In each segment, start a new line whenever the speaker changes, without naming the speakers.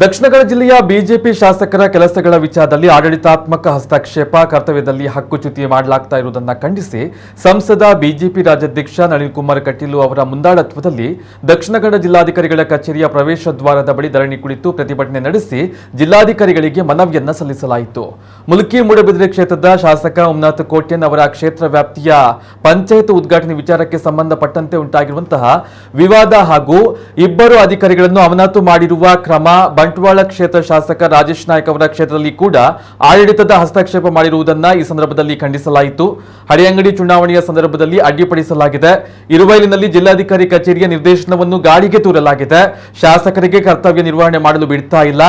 ದಕ್ಷಿಣ ಕನ್ನಡ ಜಿಲ್ಲೆಯ ಬಿಜೆಪಿ ಶಾಸಕರ ಕೆಲಸಗಳ ವಿಚಾರದಲ್ಲಿ ಆಡಳಿತಾತ್ಮಕ ಹಸ್ತಕ್ಷೇಪ ಕರ್ತವ್ಯದಲ್ಲಿ ಹಕ್ಕುಚ್ಯುತಿ ಮಾಡಲಾಗ್ತಾ ಇರುವುದನ್ನು ಖಂಡಿಸಿ ಸಂಸದ ಬಿಜೆಪಿ ರಾಜ್ಯಾಧ್ಯಕ್ಷ ನಳಿನ್ ಕುಮಾರ್ ಕಟೀಲ್ ಅವರ ಮುಂದಾಳತ್ವದಲ್ಲಿ ದಕ್ಷಿಣ ಕನ್ನಡ ಜಿಲ್ಲಾಧಿಕಾರಿಗಳ ಕಚೇರಿಯ ಪ್ರವೇಶ ದ್ವಾರದ ಬಳಿ ಧರಣಿ ಕುಳಿತು ಪ್ರತಿಭಟನೆ ನಡೆಸಿ ಜಿಲ್ಲಾಧಿಕಾರಿಗಳಿಗೆ ಮನವಿಯನ್ನ ಸಲ್ಲಿಸಲಾಯಿತು. ಮುಲ್ಕಿ ಮೂಡಬಿದಿರೆ ಕ್ಷೇತ್ರದ ಶಾಸಕ ಉಮ್ನಾಥ್ ಕೋಟ್ಯನ್ ಅವರ ಕ್ಷೇತ್ರ ವ್ಯಾಪ್ತಿಯ ಪಂಚಾಯತ್ ಉದ್ಘಾಟನೆ ವಿಚಾರಕ್ಕೆ ಸಂಬಂಧಪಟ್ಟಂತೆ ಉಂಟಾಗಿರುವಂತಹ ವಿವಾದ ಹಾಗೂ ಇಬ್ಬರು ಅಧಿಕಾರಿಗಳನ್ನು ಅಮಾನತು ಮಾಡಿರುವ ಕ್ರಮ, ಬಂಟ್ವಾಳ ಕ್ಷೇತ್ರ ಶಾಸಕ ರಾಜೇಶ್ ನಾಯ್ಕ್ ಅವರ ಕ್ಷೇತ್ರದಲ್ಲಿ ಕೂಡ ಆಡಳಿತದ ಹಸ್ತಕ್ಷೇಪ ಮಾಡಿರುವುದನ್ನ ಈ ಸಂದರ್ಭದಲ್ಲಿ ಖಂಡಿಸಲಾಯಿತು. ಹಳೆಯಂಗಡಿ ಚುನಾವಣೆಯ ಸಂದರ್ಭದಲ್ಲಿ ಅಡ್ಡಿಪಡಿಸಲಾಗಿದೆ. ಇರುವೈಲಿನಲ್ಲಿ ಜಿಲ್ಲಾಧಿಕಾರಿ ಕಚೇರಿಯ ನಿರ್ದೇಶನವನ್ನು ಗಾಳಿಗೆ ತೂರಲಾಗಿದೆ. ಶಾಸಕರಿಗೆ ಕರ್ತವ್ಯ ನಿರ್ವಹಣೆ ಮಾಡಲು ಬಿಡ್ತಾ ಇಲ್ಲ.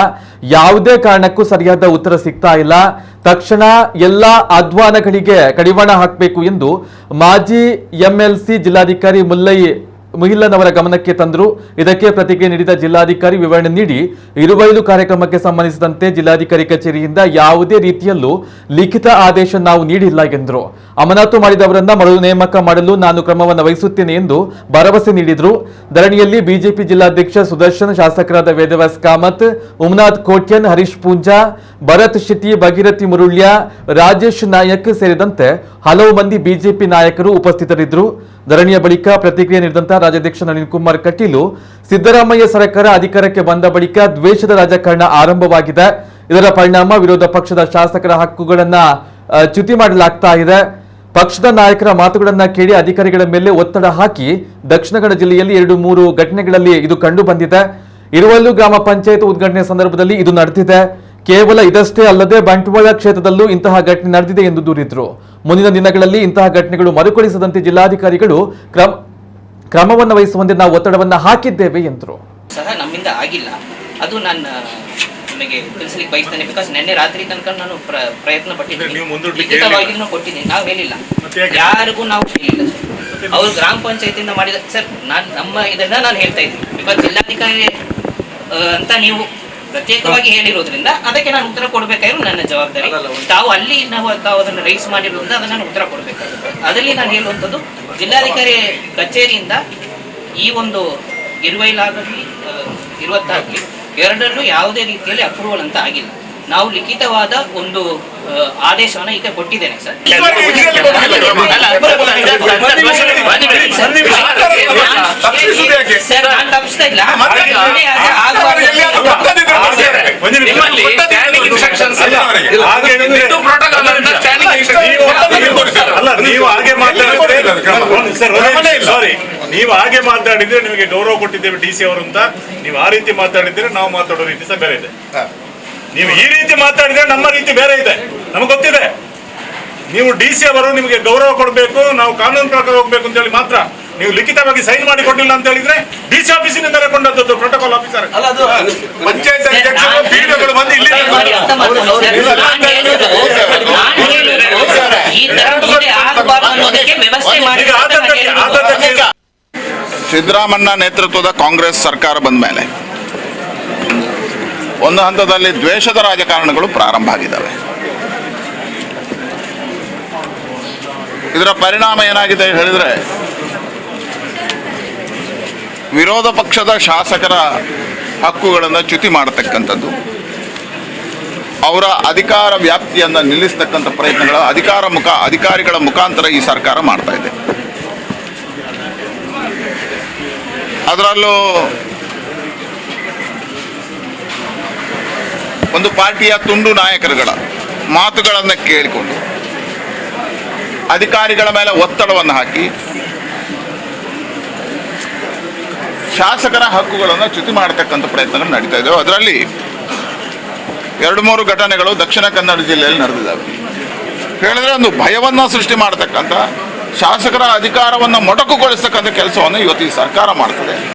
ಯಾವುದೇ ಕಾರಣಕ್ಕೂ ಸರಿಯಾದ ಉತ್ತರ ಸಿಗ್ತಾ ಇಲ್ಲ. ತಕ್ಷಣ ಎಲ್ಲಾ ಅಧ್ವಾನಗಳಿಗೆ ಕಡಿವಾಣ ಹಾಕಬೇಕು ಎಂದು ಮಾಜಿ ಎಂಎಲ್ಸಿ ಜಿಲ್ಲಾಧಿಕಾರಿ ಮುಹಿಲ್ಲನ್ ಅವರ ಗಮನಕ್ಕೆ ತಂದರು. ಇದಕ್ಕೆ ಪ್ರತಿಕ್ರಿಯೆ ನೀಡಿದ ಜಿಲ್ಲಾಧಿಕಾರಿ ವಿವರಣೆ ನೀಡಿ, ಇರುವೈಲು ಕಾರ್ಯಕ್ರಮಕ್ಕೆ ಸಂಬಂಧಿಸಿದಂತೆ ಜಿಲ್ಲಾಧಿಕಾರಿ ಕಚೇರಿಯಿಂದ ಯಾವುದೇ ರೀತಿಯಲ್ಲೂ ಲಿಖಿತ ಆದೇಶ ನಾವು ನೀಡಿಲ್ಲ ಎಂದರು. ಅಮಾನತು ಮಾಡಿದವರನ್ನ ಮರು ನೇಮಕ ಮಾಡಲು ನಾನು ಕ್ರಮವನ್ನು ವಹಿಸುತ್ತೇನೆ ಎಂದು ಭರವಸೆ ನೀಡಿದರು. ಧರಣಿಯಲ್ಲಿ ಬಿಜೆಪಿ ಜಿಲ್ಲಾಧ್ಯಕ್ಷ ಸುದರ್ಶನ್, ಶಾಸಕರಾದ ವೇದವ್ಯಾಸ್ ಕಾಮತ್, ಉಮ್ನಾಥ್ ಕೋಟ್ಯನ್, ಹರೀಶ್ ಪೂಂಜಾ, ಭರತ್ ಶೆಟ್ಟಿ, ಭಗೀರಥಿ ಮುರುಳ್ಯ, ರಾಜೇಶ್ ನಾಯಕ್ ಸೇರಿದಂತೆ ಹಲವು ಮಂದಿ ಬಿಜೆಪಿ ನಾಯಕರು ಉಪಸ್ಥಿತರಿದ್ದರು. ಧರಣಿಯ ಬಳಿಕ ಪ್ರತಿಕ್ರಿಯೆ ನೀಡಿದಂತಹ ರಾಜ್ಯಾಧ್ಯಕ್ಷ ನಳಿನ್ ಕುಮಾರ್ ಕಟೀಲ್, ಸಿದ್ದರಾಮಯ್ಯ ಸರ್ಕಾರ ಅಧಿಕಾರಕ್ಕೆ ಬಂದ ಬಳಿಕ ದ್ವೇಷದ ರಾಜಕಾರಣ ಆರಂಭವಾಗಿದೆ. ಇದರ ಪರಿಣಾಮ ವಿರೋಧ ಪಕ್ಷದ ಶಾಸಕರ ಹಕ್ಕುಗಳನ್ನ ಚ್ಯುತಿ ಮಾಡಲಾಗ್ತಾ ಇದೆ. ಪಕ್ಷದ ನಾಯಕರ ಮಾತುಗಳನ್ನ ಕೇಳಿ ಅಧಿಕಾರಿಗಳ ಮೇಲೆ ಒತ್ತಡ ಹಾಕಿ ದಕ್ಷಿಣ ಕನ್ನಡ ಜಿಲ್ಲೆಯಲ್ಲಿ 2-3 ಘಟನೆಗಳಲ್ಲಿ ಇದು ಕಂಡು ಬಂದಿದೆ. ಇರುವಲ್ಲು ಗ್ರಾಮ ಪಂಚಾಯತ್ ಉದ್ಘಾಟನೆ ಸಂದರ್ಭದಲ್ಲಿ ಇದು ನಡೆದಿದೆ. ಕೇವಲ ಇದಷ್ಟೇ ಅಲ್ಲದೆ ಬಂಟ್ವಾಳ ಕ್ಷೇತ್ರದಲ್ಲೂ ಇಂತಹ ಘಟನೆ ನಡೆದಿದೆ ಎಂದು ದೂರಿದ್ರು. ಮುಂದಿನ ದಿನಗಳಲ್ಲಿ ಇಂತಹ ಘಟನೆಗಳು ಮರುಕಳಿಸದಂತೆ ಜಿಲ್ಲಾಧಿಕಾರಿಗಳು ಕ್ರಮವನ್ನು ವಹಿಸುವಂತೆ ನಾವು ಒತ್ತಡವನ್ನು ಹಾಕಿದ್ದೇವೆ ಎಂದರು.
ಸಹ ನಮ್ಮಿಂದ ಆಗಿಲ್ಲ, ಅದು ನಾನು ನಿಮಗೆ ತಿಳಿಸಲಿಕ್ಕೆ ಬಯಸ್ತೇನೆ. ಬಿಕಾಸ್ ನಿನ್ನೆ ರಾತ್ರಿ ತನಕ ನಾನು ಪ್ರಯತ್ನ ಪಟ್ಟಿದ್ದೀನಿ, ಲಿಖಿತವಾಗಿಯೂ ಕೊಟ್ಟಿದ್ದೀನಿ. ನಾವು ಹೇಳಿಲ್ಲ, ಯಾರಿಗೂ ನಾವು ಹೇಳಿಲ್ಲ ಸರ್. ಅವರು ಗ್ರಾಮ ಪಂಚಾಯತಿಯಿಂದ ಮಾಡಿದ ಸರ್, ನಮ್ಮ ಇದನ್ನ ನಾನು ಹೇಳ್ತಾ ಇದ್ದೀನಿ. ಬಿಕಾಸ್ ಜಿಲ್ಲಾಧಿಕಾರಿ ಅಂತ ನೀವು ಪ್ರತ್ಯೇಕವಾಗಿ ಹೇಳಿರೋದ್ರಿಂದ ಅದಕ್ಕೆ ನಾನು ಉತ್ತರ ಕೊಡಬೇಕಾಗಿರೋ ನನ್ನ ಜವಾಬ್ದಾರಿ. ತಾವು ಅಲ್ಲಿ ತಾವು ಅದನ್ನು ರೈಸ್ ಮಾಡಿರೋದ್ರಿಂದ ಅದನ್ನು ನಾನು ಉತ್ತರ ಕೊಡಬೇಕಾಗುತ್ತೆ. ಅದರಲ್ಲಿ ನಾನು ಹೇಳುವಂಥದ್ದು, ಜಿಲ್ಲಾಧಿಕಾರಿ ಕಚೇರಿಯಿಂದ ಈ ಒಂದು ಇರುವೈಲಾಗಲಿ 20 ಎರಡರಲ್ಲೂ ಯಾವುದೇ ರೀತಿಯಲ್ಲಿ ಅಪ್ರೂವಲ್ ಅಂತ ಆಗಿಲ್ಲ. ನಾವು ಲಿಖಿತವಾದ ಒಂದು ಆದೇಶವನ್ನು ಈಗ ಕೊಟ್ಟಿದ್ದೇನೆ ಸರ್. ಸರ್, ನಾನು ತಪ್ಪಿಸ್ತಾ ಇಲ್ಲ.
ನೀವು ಹಾಗೆ ಮಾತಾಡಿದ್ರೆ ನಿಮಗೆ ಗೌರವ ಕೊಟ್ಟಿದ್ದೇವೆ ಡಿಸಿ ಅವರು ಅಂತ. ನೀವು ಆ ರೀತಿ ಮಾತಾಡಿದ್ರೆ ನಾವು ಮಾತಾಡೋ ರೀತಿ ಸಹ ಬೇರೆ ಇದೆ. ನೀವು ಈ ರೀತಿ ಮಾತಾಡಿದ್ರೆ ನಮ್ಮ ರೀತಿ ಬೇರೆ ಇದೆ, ನಮಗೆ ಗೊತ್ತಿದೆ. ನೀವು ಡಿಸಿ ಅವರು ನಿಮಗೆ ಗೌರವ ಕೊಡಬೇಕು, ನಾವು ಕಾನೂನು ಪ್ರಕಾರ ಹೋಗ್ಬೇಕು ಅಂತ ಹೇಳಿ ಮಾತ್ರ ನೀವು ಲಿಖಿತವಾಗಿ ಸೈನ್ ಮಾಡಿ ಕೊಟ್ಟಿಲ್ಲ ಅಂತ ಹೇಳಿದ್ರೆ ಡಿಸಿ ಆಫೀಸಿನಿಂದ ಕೊಂಡದ್ದು ಪ್ರೋಟೋಕಾಲ್ ಆಫೀಸರ್ ಪಂಚಾಯತ್ ಅಧ್ಯಕ್ಷರು ಪಿಡಿಒಗಳು ಬಂದು ಇಲ್ಲಿ
ಸಿದ್ದರಾಮಯ್ಯ ನೇತೃತ್ವದ ಕಾಂಗ್ರೆಸ್ ಸರ್ಕಾರ ಬಂದ ಮೇಲೆ ಒಂದು ಹಂತದಲ್ಲಿ ದ್ವೇಷದ ರಾಜಕಾರಣಗಳು ಪ್ರಾರಂಭ ಆಗಿದ್ದಾವೆ. ಇದರ ಪರಿಣಾಮ ಏನಾಗಿದೆ ಹೇಳಿದರೆ, ವಿರೋಧ ಪಕ್ಷದ ಶಾಸಕರ ಹಕ್ಕುಗಳನ್ನು ಚ್ಯುತಿ ಮಾಡತಕ್ಕಂಥದ್ದು, ಅವರ ಅಧಿಕಾರ ವ್ಯಾಪ್ತಿಯನ್ನು ನಿಲ್ಲಿಸತಕ್ಕಂಥ ಪ್ರಯತ್ನಗಳ ಅಧಿಕಾರಿಗಳ ಮುಖಾಂತರ ಈ ಸರ್ಕಾರ ಮಾಡ್ತಾ ಇದೆ. ಅದರಲ್ಲೂ ಒಂದು ಪಾರ್ಟಿಯ ತುಂಡು ನಾಯಕರುಗಳ ಮಾತುಗಳನ್ನು ಕೇಳಿಕೊಂಡು ಅಧಿಕಾರಿಗಳ ಮೇಲೆ ಒತ್ತಡವನ್ನು ಹಾಕಿ ಶಾಸಕರ ಹಕ್ಕುಗಳನ್ನು ಚ್ಯುತಿ ಮಾಡತಕ್ಕಂಥ ಪ್ರಯತ್ನಗಳು ನಡೀತಾ ಇದ್ದಾವೆ. ಅದರಲ್ಲಿ 2-3 ಘಟನೆಗಳು ದಕ್ಷಿಣ ಕನ್ನಡ ಜಿಲ್ಲೆಯಲ್ಲಿ ನಡೆದಿದ್ದಾವೆ. ಹೇಳಿದ್ರೆ ಒಂದು ಭಯವನ್ನು ಸೃಷ್ಟಿ ಮಾಡತಕ್ಕಂಥ, ಶಾಸಕರ ಅಧಿಕಾರವನ್ನು ಮೊಟಕುಗೊಳಿಸ್ತಕ್ಕಂಥ ಕೆಲಸವನ್ನು ಇವತ್ತು ಈ ಸರ್ಕಾರ ಮಾಡ್ತದೆ.